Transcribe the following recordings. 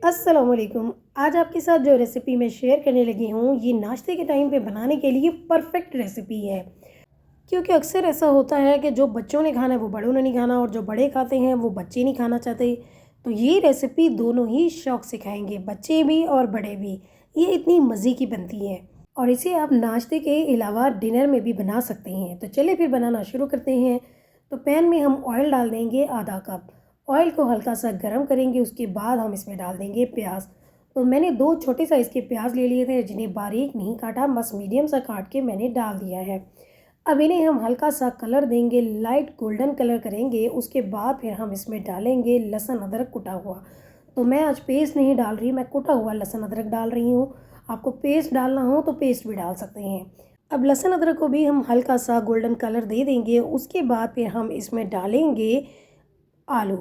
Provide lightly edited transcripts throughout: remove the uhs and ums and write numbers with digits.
अस्सलाम वालेकुम। आज आपके साथ जो रेसिपी मैं शेयर करने लगी हूँ, ये नाश्ते के टाइम पे बनाने के लिए परफेक्ट रेसिपी है। क्योंकि अक्सर ऐसा होता है कि जो बच्चों ने खाना है वो बड़ों ने नहीं खाना, और जो बड़े खाते हैं वो बच्चे नहीं खाना चाहते। तो ये रेसिपी दोनों ही शौक से खाएंगे, बच्चे भी और बड़े भी। ये इतनी मज़े की बनती है और इसे आप नाश्ते के अलावा डिनर में भी बना सकते हैं। तो चलिए फिर बनाना शुरू करते हैं। तो पैन में हम ऑयल डाल देंगे आधा कप। ऑयल को हल्का सा गर्म करेंगे, उसके बाद हम इसमें डाल देंगे प्याज। तो मैंने दो छोटे साइज़ के प्याज ले लिए थे, जिन्हें बारीक नहीं काटा, बस मीडियम सा काट के मैंने डाल दिया है। अब इन्हें हम हल्का सा कलर देंगे, लाइट गोल्डन कलर करेंगे। उसके बाद फिर हम इसमें डालेंगे लहसुन अदरक कुटा हुआ। तो मैं आज पेस्ट नहीं डाल रही, मैं कुटा हुआ लहसुन अदरक डाल रही हूँ। आपको पेस्ट डालना हो तो पेस्ट भी डाल सकते हैं। अब लहसुन अदरक को भी हम हल्का सा गोल्डन कलर दे देंगे। उसके बाद फिर हम इसमें डालेंगे आलू।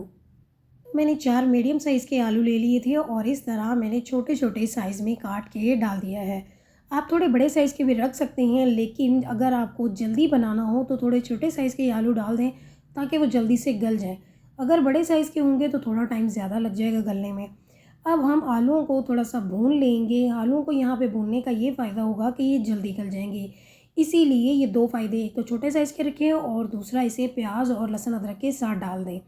मैंने 4 मीडियम साइज़ के आलू ले लिए थे और इस तरह मैंने छोटे छोटे साइज़ में काट के डाल दिया है। आप थोड़े बड़े साइज़ के भी रख सकते हैं, लेकिन अगर आपको जल्दी बनाना हो तो थोड़े छोटे साइज़ के आलू डाल दें, ताकि वो जल्दी से गल जाए। अगर बड़े साइज़ के होंगे तो थोड़ा टाइम ज़्यादा लग जाएगा गलने में। अब हम आलूओं को थोड़ा सा भून लेंगे। आलूओं को यहाँ पे भूनने का ये फ़ायदा होगा कि ये जल्दी गल जाएंगे। इसीलिए ये दो फ़ायदे, एक तो छोटे साइज़ के रखें और दूसरा इसे प्याज और लहसुन अदरक के साथ डाल दें।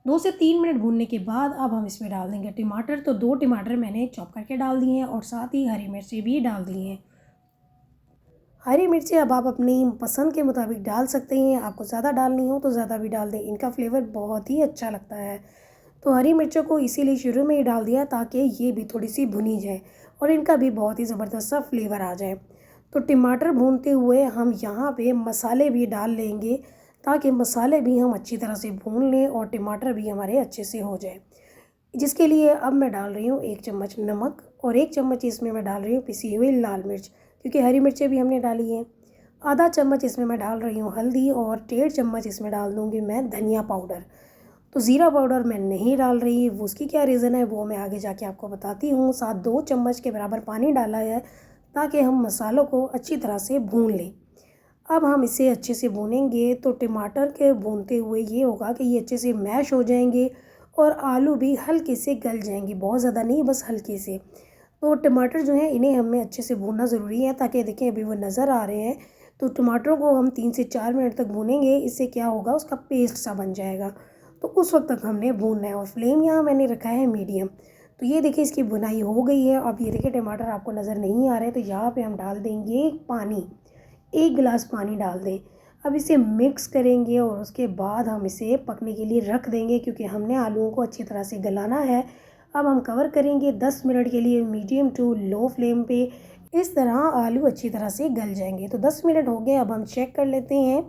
2 से 3 मिनट भूनने के बाद अब हम इसमें डाल देंगे टमाटर। तो 2 टमाटर मैंने चॉप करके डाल दिए हैं और साथ ही हरी मिर्ची भी डाल दी हैं। हरी मिर्ची अब आप अपनी पसंद के मुताबिक डाल सकते हैं। आपको ज़्यादा डालनी हो तो ज़्यादा भी डाल दें, इनका फ्लेवर बहुत ही अच्छा लगता है। तो हरी मिर्चों को इसीलिए शुरू में ही डाल दिया ताकि ये भी थोड़ी सी भुनी जाए और इनका भी बहुत ही ज़बरदस्त सा फ्लेवर आ जाए। तो टमाटर भूनते हुए हम यहाँ पे मसाले भी डाल लेंगे, ताकि मसाले भी हम अच्छी तरह से भून लें और टमाटर भी हमारे अच्छे से हो जाए। जिसके लिए अब मैं डाल रही हूँ 1 चम्मच नमक और 1 चम्मच इसमें मैं डाल रही हूँ पिसी हुई लाल मिर्च, क्योंकि हरी मिर्चें भी हमने डाली हैं। आधा चम्मच इसमें मैं डाल रही हूँ हल्दी और 1.5 चम्मच इसमें डाल दूँगी मैं धनिया पाउडर। तो ज़ीरा पाउडर मैं नहीं डाल रही, वो उसकी क्या रीज़न है वो मैं आगे जाके आपको बताती हूँ। साथ 2 चम्मच के बराबर पानी डाला है, ताकि हम मसालों को अच्छी तरह से भून लें। अब हम इसे अच्छे से भूनेंगे तो टमाटर के भूनते हुए ये होगा कि ये अच्छे से मैश हो जाएंगे और आलू भी हल्के से गल जाएंगे, बहुत ज़्यादा नहीं, बस हल्के से। तो टमाटर जो है इन्हें हमें अच्छे से भूनना ज़रूरी है, ताकि देखें अभी वो नज़र आ रहे हैं। तो टमाटरों को हम 3 से 4 मिनट तक भूनेंगे, इससे क्या होगा उसका पेस्ट सा बन जाएगा। तो उस वक्त तक हमने भूनना है और फ्लेम यहाँ मैंने रखा है मीडियम। तो ये देखिए इसकी भुनाई हो गई है। अब ये देखिए टमाटर आपको नज़र नहीं आ रहे, तो यहाँ पे हम डाल देंगे पानी। 1 गिलास पानी डाल दें। अब इसे मिक्स करेंगे और उसके बाद हम इसे पकने के लिए रख देंगे, क्योंकि हमने आलूओं को अच्छी तरह से गलाना है। अब हम कवर करेंगे 10 मिनट के लिए मीडियम टू लो फ्लेम पे। इस तरह आलू अच्छी तरह से गल जाएंगे। तो 10 मिनट हो गए, अब हम चेक कर लेते हैं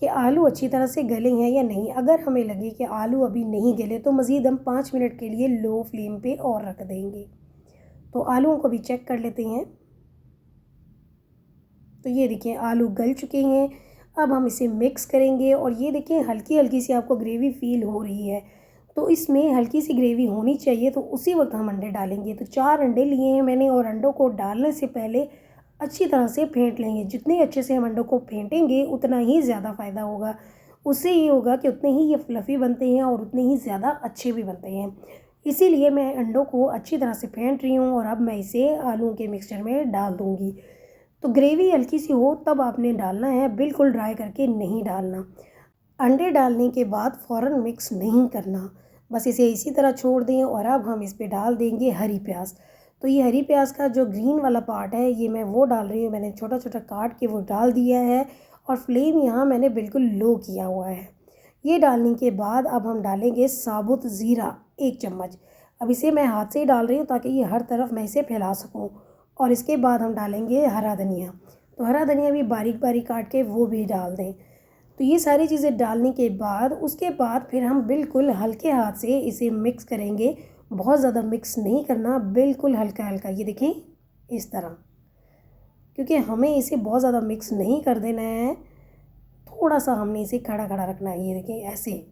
कि आलू अच्छी तरह से गले हैं या नहीं। अगर हमें लगे कि आलू अभी नहीं गले तो मज़ीद हम 5 मिनट के लिए लो फ्लेम पे और रख देंगे। तो आलूओं को भी चेक कर लेते हैं। तो ये देखिए आलू गल चुके हैं। अब हम इसे मिक्स करेंगे और ये देखिए हल्की हल्की सी आपको ग्रेवी फील हो रही है। तो इसमें हल्की सी ग्रेवी होनी चाहिए, तो उसी वक्त हम अंडे डालेंगे। तो 4 अंडे लिए हैं मैंने और अंडों को डालने से पहले अच्छी तरह से फेंट लेंगे। जितने अच्छे से हम अंडों को फेंटेंगे उतना ही ज़्यादा फ़ायदा होगा। उससे ये होगा कि उतने ही ये फ्लफ़ी बनते हैं और उतने ही ज़्यादा अच्छे भी बनते हैं। इसीलिए मैं अंडों को अच्छी तरह से फेंट रही हूँ और अब मैं इसे आलू के मिक्सचर में डाल दूँगी। तो ग्रेवी हल्की सी हो तब आपने डालना है, बिल्कुल ड्राई करके नहीं डालना। अंडे डालने के बाद फ़ौरन मिक्स नहीं करना, बस इसे इसी तरह छोड़ दें। और अब हम इस पे डाल देंगे हरी प्याज। तो ये हरी प्याज का जो ग्रीन वाला पार्ट है ये मैं वो डाल रही हूँ, मैंने छोटा छोटा काट के वो डाल दिया है और फ्लेम यहाँ मैंने बिल्कुल लो किया हुआ है। ये डालने के बाद अब हम डालेंगे साबुत ज़ीरा 1 चम्मच। अब इसे मैं हाथ से ही डाल रही हूँ, ताकि ये हर तरफ मैं इसे फैला सकूँ। और इसके बाद हम डालेंगे हरा धनिया। तो हरा धनिया भी बारीक बारीक काट के वो भी डाल दें। तो ये सारी चीज़ें डालने के बाद उसके बाद फिर हम बिल्कुल हल्के हाथ से इसे मिक्स करेंगे। बहुत ज़्यादा मिक्स नहीं करना, बिल्कुल हल्का हल्का, ये देखें इस तरह, क्योंकि हमें इसे बहुत ज़्यादा मिक्स नहीं कर देना है। थोड़ा सा हमने इसे खड़ा खड़ा रखना है, ये देखें ऐसे,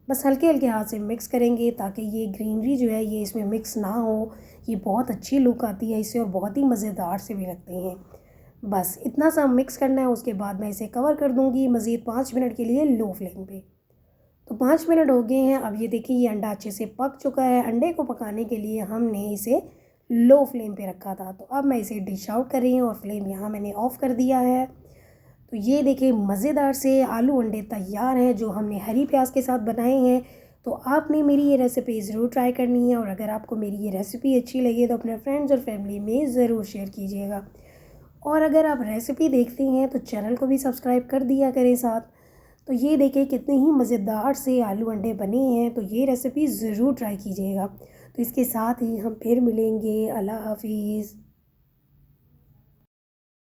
बस हल्के हल्के हाथ से मिक्स करेंगे ताकि ये ग्रीनरी जो है ये इसमें मिक्स ना हो। ये बहुत अच्छी लुक आती है इससे और बहुत ही मज़ेदार से भी लगते हैं। बस इतना सा मिक्स करना है, उसके बाद मैं इसे कवर कर दूंगी मज़ीद 5 मिनट के लिए लो फ्लेम पे। तो 5 मिनट हो गए हैं। अब ये देखिए ये अंडा अच्छे से पक चुका है। अंडे को पकाने के लिए हमने इसे लो फ्लेम पे रखा था। तो अब मैं इसे डिश आउट कर रही हूँ और फ्लेम यहाँ मैंने ऑफ़ कर दिया है। तो ये देखिए मज़ेदार से आलू अंडे तैयार हैं जो हमने हरी प्याज के साथ बनाए हैं। तो आपने मेरी ये रेसिपी ज़रूर ट्राई करनी है और अगर आपको मेरी ये रेसिपी अच्छी लगी तो अपने फ्रेंड्स और फैमिली में ज़रूर शेयर कीजिएगा। और अगर आप रेसिपी देखते हैं तो चैनल को भी सब्सक्राइब कर दिया करें साथ। तो ये देखिए कितने ही मज़ेदार से आलू अंडे बने हैं। तो ये रेसिपी ज़रूर ट्राई कीजिएगा। तो इसके साथ ही हम फिर मिलेंगे। अल्लाह हाफ़िज़।